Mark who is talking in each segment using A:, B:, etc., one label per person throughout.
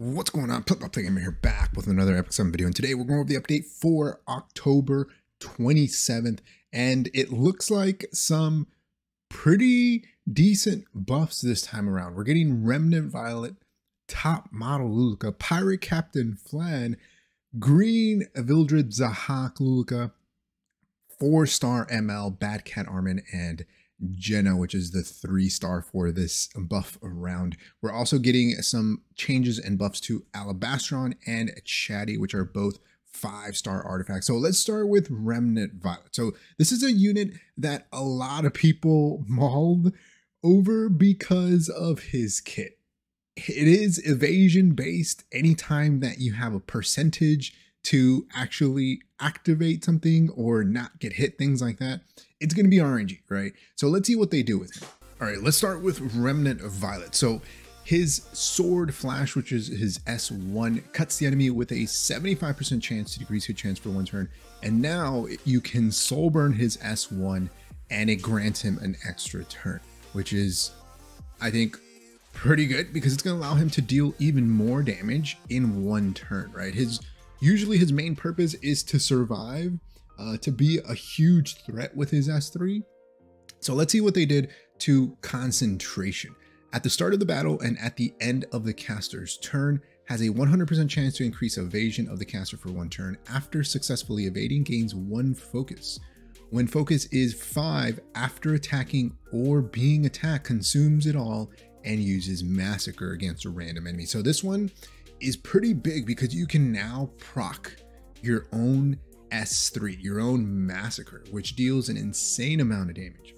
A: What's going on? I'm here back with another Epic 7 video, and today we're going over the update for October 27th, and it looks like some pretty decent buffs this time around. We're getting Remnant Violet, Top Model Luluca, Pirate Captain Flan, Green Vildred Zahhak Luluca, 4-star ML Bad Cat Armin, and Jena, which is the 3-star for this buff round. We're also getting some changes and buffs to Alabastron and Chatty, which are both 5-star artifacts. So let's start with Remnant Violet. So this is a unit that a lot of people mauled over because of his kit. It is evasion based. Anytime that you have a percentage to actually activate something or not get hit, things like that, it's going to be RNG, right? So let's see what they do with him. All right, let's start with Remnant Violet. So his sword flash, which is his S1, cuts the enemy with a 75% chance to decrease hit chance for 1 turn. And now you can soul burn his S1 and it grants him an extra turn, which is, I think, pretty good because it's going to allow him to deal even more damage in 1 turn, right? Usually his main purpose is to survive, to be a huge threat with his S3. So let's see what they did to concentration. At the start of the battle and at the end of the caster's turn, has a 100% chance to increase evasion of the caster for 1 turn. After successfully evading, gains 1 focus. When focus is 5, after attacking or being attacked, consumes it all and uses massacre against a random enemy. So this one is pretty big because you can now proc your own S3, your own massacre, which deals an insane amount of damage.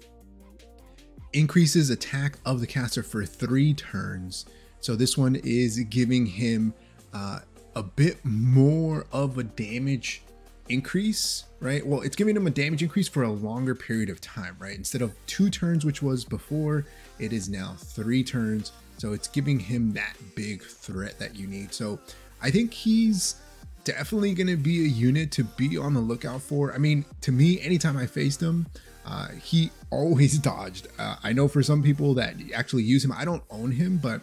A: Increases attack of the caster for 3 turns. So this one is giving him a bit more of a damage increase, right? Well, it's giving him a damage increase for a longer period of time, right? Instead of 2 turns, which was before, it is now 3 turns. So it's giving him that big threat that you need. So I think he's definitely going to be a unit to be on the lookout for. I mean, to me, anytime I faced him, he always dodged. I know for some people that actually use him, I don't own him, but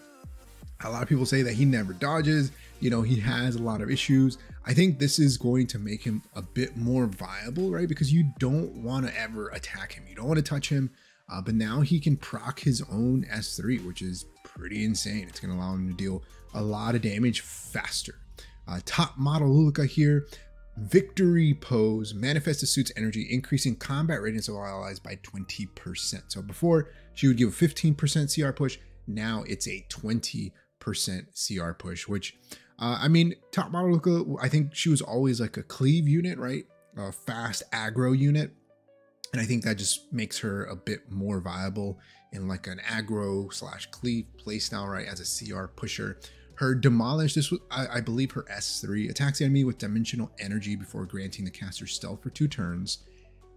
A: a lot of people say that he never dodges. You know, he has a lot of issues. I think this is going to make him a bit more viable, right? Because you don't want to ever attack him. You don't want to touch him. But now he can proc his own S3, which is pretty insane. It's going to allow him to deal a lot of damage faster. Top Model Luluca here. Victory pose. Manifest the suit's energy, increasing combat radius of all allies by 20%. So before, she would give a 15% CR push. Now it's a 20% CR push, which, I mean, Top Model Luluca, I think she was always like a cleave unit, right? A fast aggro unit. And I think that just makes her a bit more viable in like an aggro / cleave playstyle, right? As a CR pusher. Her demolish, this was, I believe, her S3, attacks the enemy with dimensional energy before granting the caster stealth for 2 turns.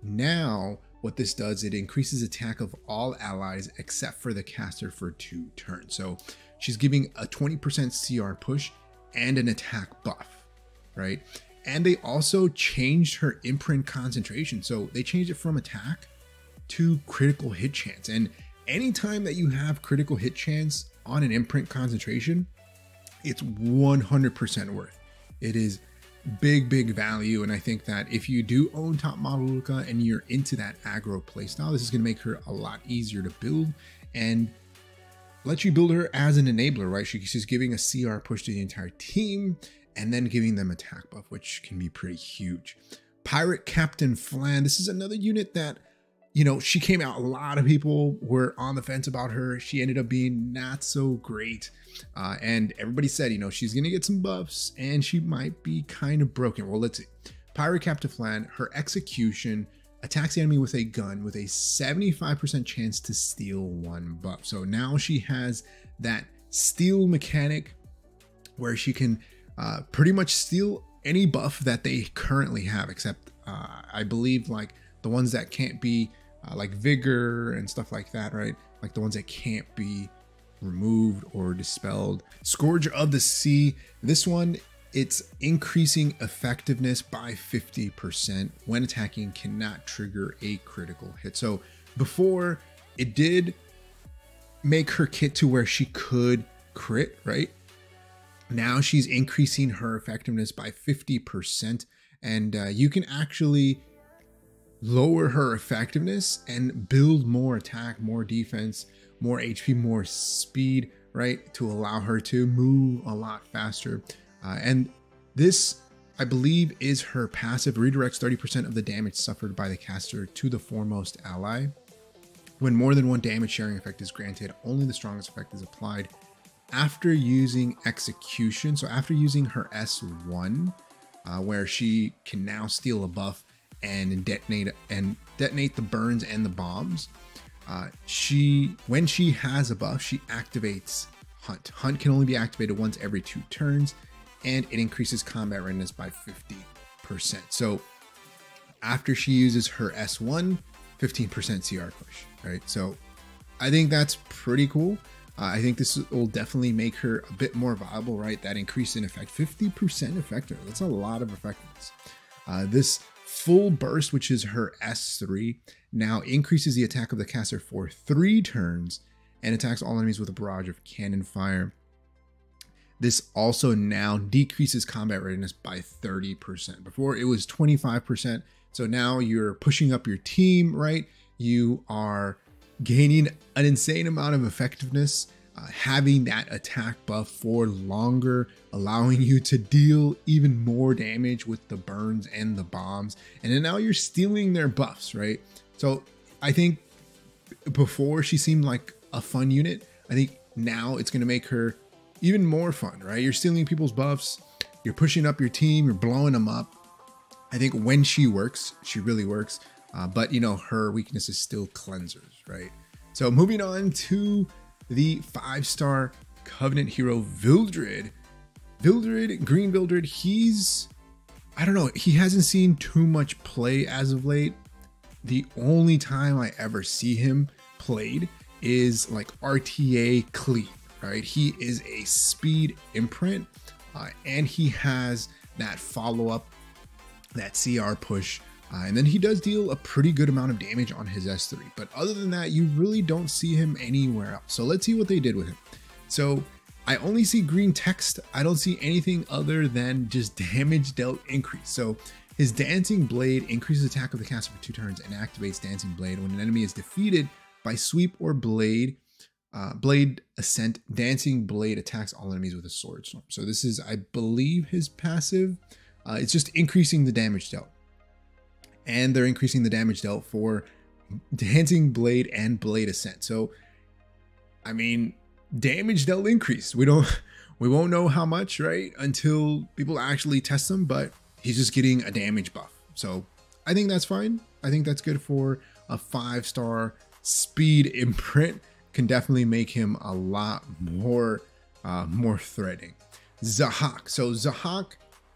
A: Now, what this does, it increases attack of all allies except for the caster for 2 turns. So she's giving a 20% CR push and an attack buff, right? And they also changed her imprint concentration. So they changed it from attack to critical hit chance. And anytime that you have critical hit chance on an imprint concentration, it's 100% worth. It is big value. And I think that if you do own Top Model Luluca and you're into that aggro playstyle, this is going to make her a lot easier to build and let you build her as an enabler, right? She's giving a CR push to the entire team and then giving them attack buff, which can be pretty huge. Pirate Captain Flan. This is another unit that, you know, she came out, a lot of people were on the fence about her. She ended up being not so great. And everybody said, you know, she's going to get some buffs and she might be kind of broken. Well, let's see. Pirate Captain Flan, her execution attacks the enemy with a gun with a 75% chance to steal 1 buff. So now she has that steal mechanic where she can pretty much steal any buff that they currently have, except I believe like the ones that can't be like vigor and stuff like that, right? Like the ones that can't be removed or dispelled. Scourge of the Sea. This one, it's increasing effectiveness by 50% when attacking, cannot trigger a critical hit. So before, it did make her kit to where she could crit, right? Now she's increasing her effectiveness by 50%, and you can actually lower her effectiveness and build more attack, more defense, more HP, more speed, right? To allow her to move a lot faster. And this, I believe, is her passive. Redirects 30% of the damage suffered by the caster to the foremost ally. When more than one damage sharing effect is granted, only the strongest effect is applied. After using execution, so after using her S1, where she can now steal a buff and detonate the burns and the bombs, when she has a buff, she activates Hunt. Hunt can only be activated once every 2 turns, and it increases combat readiness by 50%. So after she uses her S1, 15% CR push, right? So I think that's pretty cool. I think this will definitely make her a bit more viable, right? That increase in effect, 50% effective. That's a lot of effectiveness. This full burst, which is her S3, now increases the attack of the caster for 3 turns and attacks all enemies with a barrage of cannon fire. This also now decreases combat readiness by 30%. Before it was 25%. So now you're pushing up your team, right? You are gaining an insane amount of effectiveness, having that attack buff for longer, allowing you to deal even more damage with the burns and the bombs. And then now you're stealing their buffs, right? So I think before she seemed like a fun unit. I think now it's going to make her even more fun, right? You're stealing people's buffs, you're pushing up your team, you're blowing them up. I think when she works, she really works. But you know, her weakness is still cleansers, right? So moving on to the 5-star Covenant hero, Vildred. Green Vildred, I don't know, he hasn't seen too much play as of late. The only time I ever see him played is like RTA clean, right? He is a speed imprint, and he has that follow-up, that CR push, and then he does deal a pretty good amount of damage on his S3. But other than that, you really don't see him anywhere else. So let's see what they did with him. So I only see green text. I don't see anything other than just damage dealt increase. So his Dancing Blade increases attack of the caster for 2 turns and activates Dancing Blade when an enemy is defeated by sweep or blade ascent. Dancing Blade attacks all enemies with a sword storm. So this is, I believe, his passive. It's just increasing the damage dealt, and they're increasing the damage dealt for Dancing Blade and Blade Ascent. So I mean, damage dealt increase. We won't know how much, right, until people actually test them, but he's just getting a damage buff. So I think that's fine. I think that's good for a 5-star speed imprint. Can definitely make him a lot more threatening. Zahhak. So Zahhak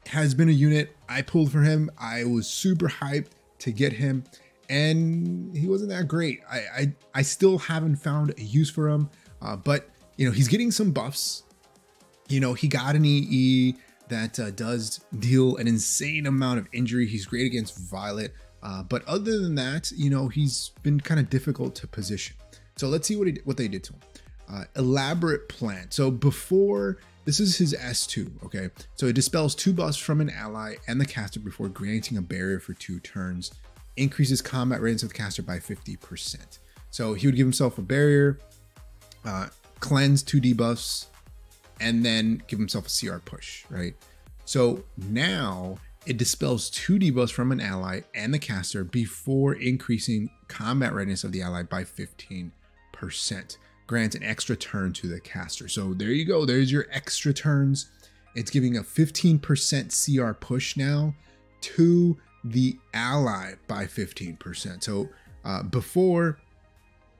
A: has been a unit I pulled for him. I was super hyped to get him, and he wasn't that great. I still haven't found a use for him, but you know, he's getting some buffs. You know, he got an EE that does deal an insane amount of injury. He's great against Violet, but other than that, you know, he's been kind of difficult to position. So let's see what they did to him. Elaborate Plan. So before, this is his S2, okay? So it dispels 2 buffs from an ally and the caster before granting a barrier for 2 turns. Increases combat readiness of the caster by 50%. So he would give himself a barrier, cleanse 2 debuffs, and then give himself a CR push, right? So now it dispels 2 debuffs from an ally and the caster before increasing combat readiness of the ally by 15%. Grants an extra turn to the caster. So there you go. There's your extra turns. It's giving a 15% CR push now to the ally by 15%. So before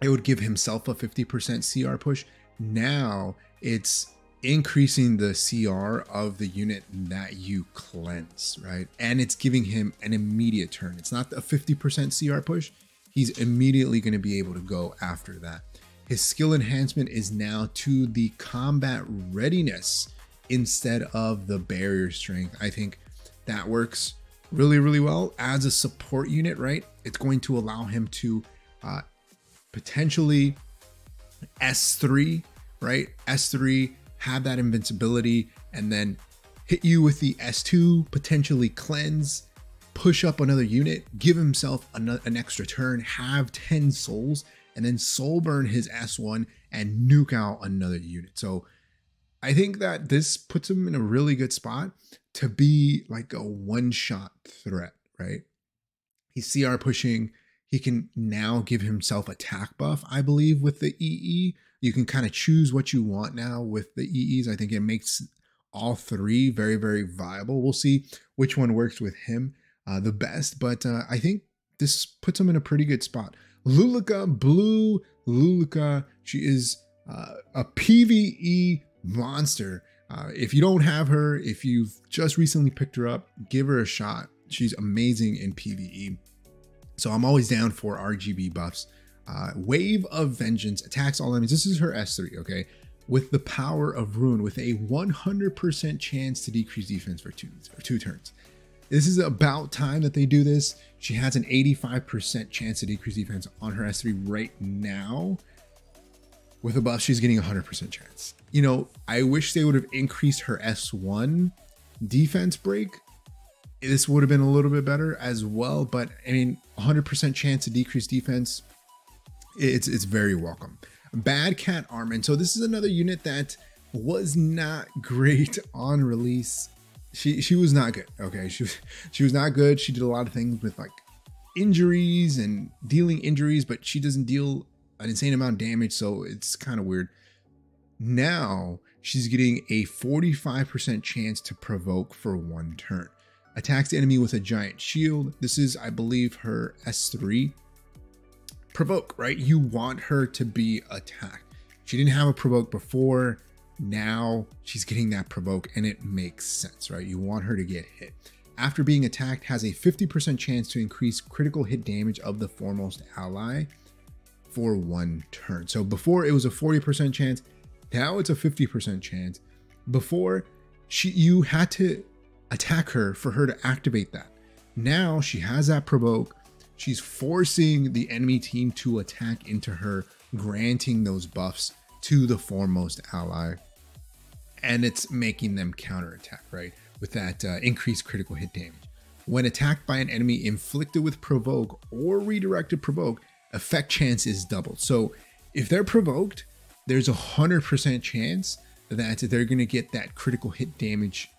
A: it would give himself a 50% CR push. Now it's increasing the CR of the unit that you cleanse, right? And it's giving him an immediate turn. It's not a 50% CR push. He's immediately going to be able to go after that. His skill enhancement is now to the combat readiness instead of the barrier strength. I think that works really, really well as a support unit, right? It's going to allow him to potentially S3, right? S3, have that invincibility, and then hit you with the S2, potentially cleanse, push up another unit, give himself an extra turn, have 10 souls, and then soul burn his S1 and nuke out another unit. So I think that this puts him in a really good spot to be like a one-shot threat, right? He's CR pushing. He can now give himself attack buff, I believe, with the EE. You can kind of choose what you want now with the EEs. I think it makes all three very, very viable. We'll see which one works with him the best, but I think this puts him in a pretty good spot. Luluca, blue Luluca, she is a PvE monster. If you don't have her, if you've just recently picked her up, give her a shot. She's amazing in PvE. So I'm always down for RGB buffs. Wave of Vengeance, attacks all enemies. This is her S3, okay? With the power of Ruin, with a 100% chance to decrease defense for two turns. This is about time that they do this. She has an 85% chance to decrease defense on her S3 right now. With a buff, she's getting 100% chance. You know, I wish they would have increased her S1 defense break. This would have been a little bit better as well, but I mean, 100% chance to decrease defense, it's very welcome. Bad Cat Armin. So this is another unit that was not great on release. She was not good. Okay, she was not good. She did a lot of things with like injuries and dealing injuries, but she doesn't deal an insane amount of damage, so it's kind of weird. Now she's getting a 45% chance to provoke for 1 turn. Attacks the enemy with a giant shield. This is, I believe, her S3. Provoke, right? You want her to be attacked. She didn't have a provoke before. Now she's getting that provoke, and it makes sense, right? You want her to get hit. After being attacked, has a 50% chance to increase critical hit damage of the foremost ally for 1 turn. So before it was a 40% chance. Now it's a 50% chance. Before, you had to attack her for her to activate that. Now she has that provoke. She's forcing the enemy team to attack into her, granting those buffs to the foremost ally. And it's making them counterattack, right? With that increased critical hit damage. When attacked by an enemy inflicted with provoke or redirected provoke, effect chance is doubled. So if they're provoked, there's a 100% chance that they're going to get that critical hit damage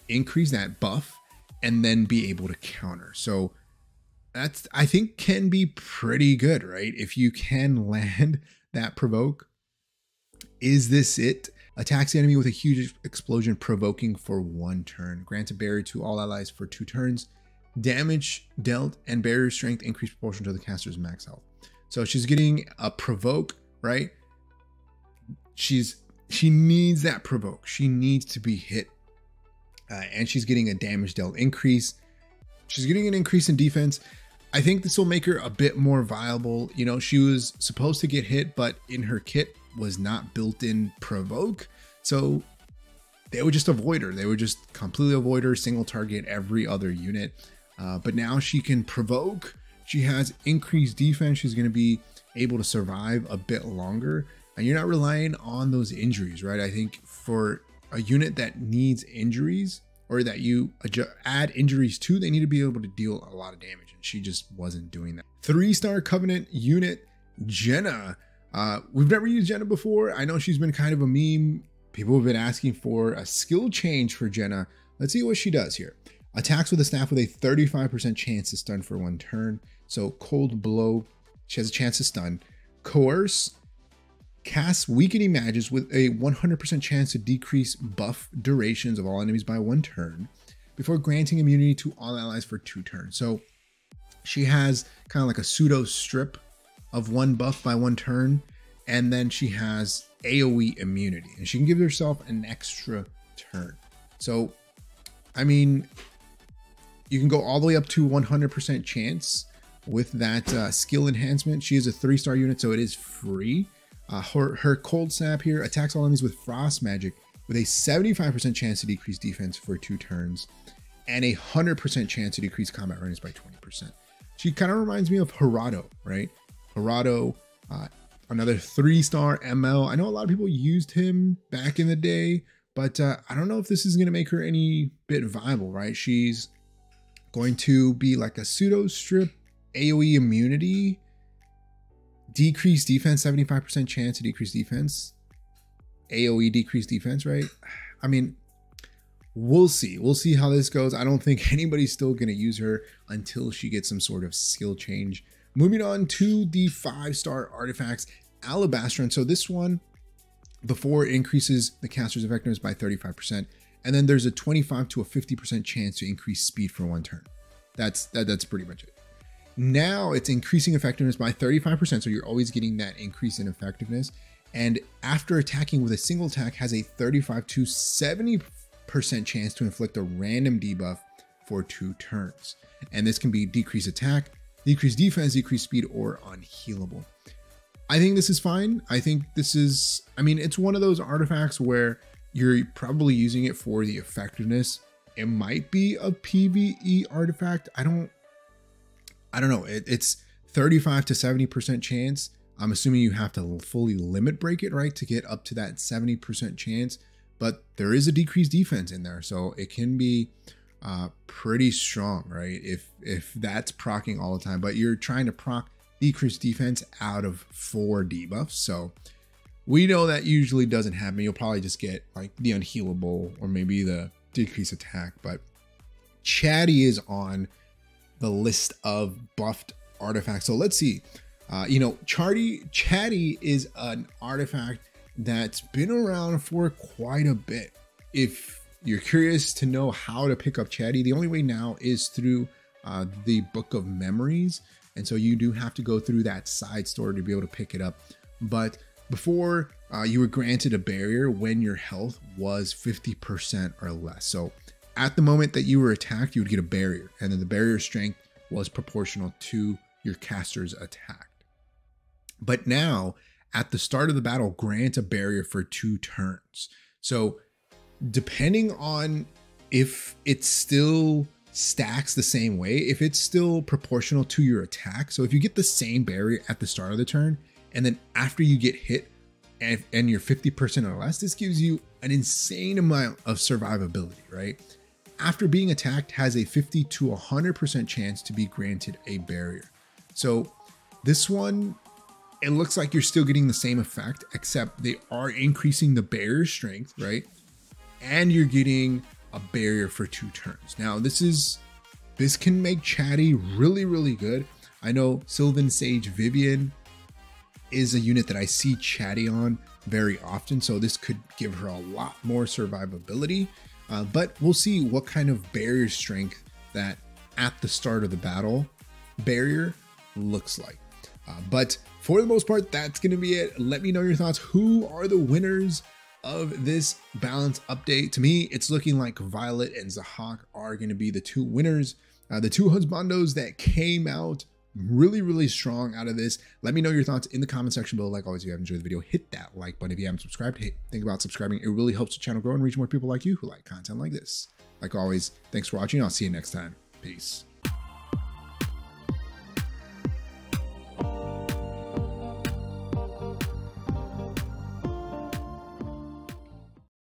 A: increase, that buff, and then be able to counter. So that's, I think, can be pretty good, right? If you can land that provoke. Is this it? Attacks the enemy with a huge explosion, provoking for 1 turn. Grants a barrier to all allies for 2 turns. Damage dealt and barrier strength increase proportion to the caster's max health. So she's getting a provoke, right? She needs that provoke. She needs to be hit. And she's getting a damage dealt increase. She's getting an increase in defense. I think this will make her a bit more viable. You know, she was supposed to get hit, but in her kit was not built in provoke. So they would just avoid her. They would just completely avoid her, single target every other unit. But now she can provoke. She has increased defense. She's going to be able to survive a bit longer. And you're not relying on those injuries, right? I think for a unit that needs injuries, or that you add injuries to, they need to be able to deal a lot of damage. And she just wasn't doing that. 3-star Covenant unit, Jena. We've never used Jena before. I know she's been kind of a meme. People have been asking for a skill change for Jena. Let's see what she does here. Attacks with a staff with a 35% chance to stun for 1 turn. So Cold Blow, she has a chance to stun. Coerce, casts weakening mages with a 100% chance to decrease buff durations of all enemies by 1 turn before granting immunity to all allies for 2 turns. So she has kind of like a pseudo strip of 1 buff by 1 turn, and then she has AoE immunity, and she can give herself an extra turn. So, I mean, you can go all the way up to 100% chance with that skill enhancement. She is a 3-star unit, so it is free. Her Cold Snap here attacks all enemies with Frost Magic with a 75% chance to decrease defense for 2 turns and a 100% chance to decrease combat readiness by 20%. She kind of reminds me of Gerardo, right? Gerardo, another 3-star ML. I know a lot of people used him back in the day, but I don't know if this is going to make her any bit viable, right? She's going to be like a pseudo strip, AoE immunity, decreased defense, 75% chance to decrease defense, AoE decreased defense, right? I mean, we'll see. We'll see how this goes. I don't think anybody's still going to use her until she gets some sort of skill change. Moving on to the 5-star artifacts, Alabastron. So this one, before it increases the caster's effectiveness by 35%, and then there's a 25 to a 50% chance to increase speed for 1 turn. That's pretty much it. Now it's increasing effectiveness by 35%, so you're always getting that increase in effectiveness. And after attacking with a single attack, has a 35 to 70% chance to inflict a random debuff for 2 turns. And this can be decrease attack, decrease defense, decrease speed, or unhealable. I think this is fine. I think this is, I mean, it's one of those artifacts where you're probably using it for the effectiveness. It might be a PvE artifact. I don't know. It's 35 to 70% chance. I'm assuming you have to fully limit break it, right, to get up to that 70% chance. But there is a decreased defense in there, so it can be pretty strong, right? If that's proccing all the time, but you're trying to proc decreased defense out of 4 debuffs. So we know that usually doesn't happen. You'll probably just get like the unhealable or maybe the decreased attack. But Chatty is on the list of buffed artifacts. So let's see. You know, Chatty is an artifact that's been around for quite a bit. If you're curious to know how to pick up Chatty, the only way now is through the Book of Memories. And so you do have to go through that side story to be able to pick it up. But before, you were granted a barrier when your health was 50% or less. So at the moment that you were attacked, you would get a barrier, and then the barrier strength was proportional to your caster's attack. But now, at the start of the battle, grant a barrier for 2 turns. So depending on if it still stacks the same way, if it's still proportional to your attack. So if you get the same barrier at the start of the turn, and then after you get hit and you're 50% or less, this gives you an insane amount of survivability, right? After being attacked, has a 50 to 100% chance to be granted a barrier. So this one, it looks like you're still getting the same effect, except they are increasing the barrier strength, right? And you're getting a barrier for 2 turns. Now this can make Chatty really, really good. I know Sylvan Sage Vivian is a unit that I see Chatty on very often, so this could give her a lot more survivability. But we'll see what kind of barrier strength that at the start of the battle barrier looks like. But for the most part, that's going to be it. Let me know your thoughts. Who are the winners of this balance update? To me, it's looking like Violet and Zahhak are going to be the 2 winners. The 2 husbandos that came out really, really strong out of this. Let me know your thoughts in the comment section below. Like always, if you have enjoyed the video, hit that like button. If you haven't subscribed, hey, think about subscribing. It really helps the channel grow and reach more people like you who like content like this. Like always, thanks for watching. I'll see you next time. Peace.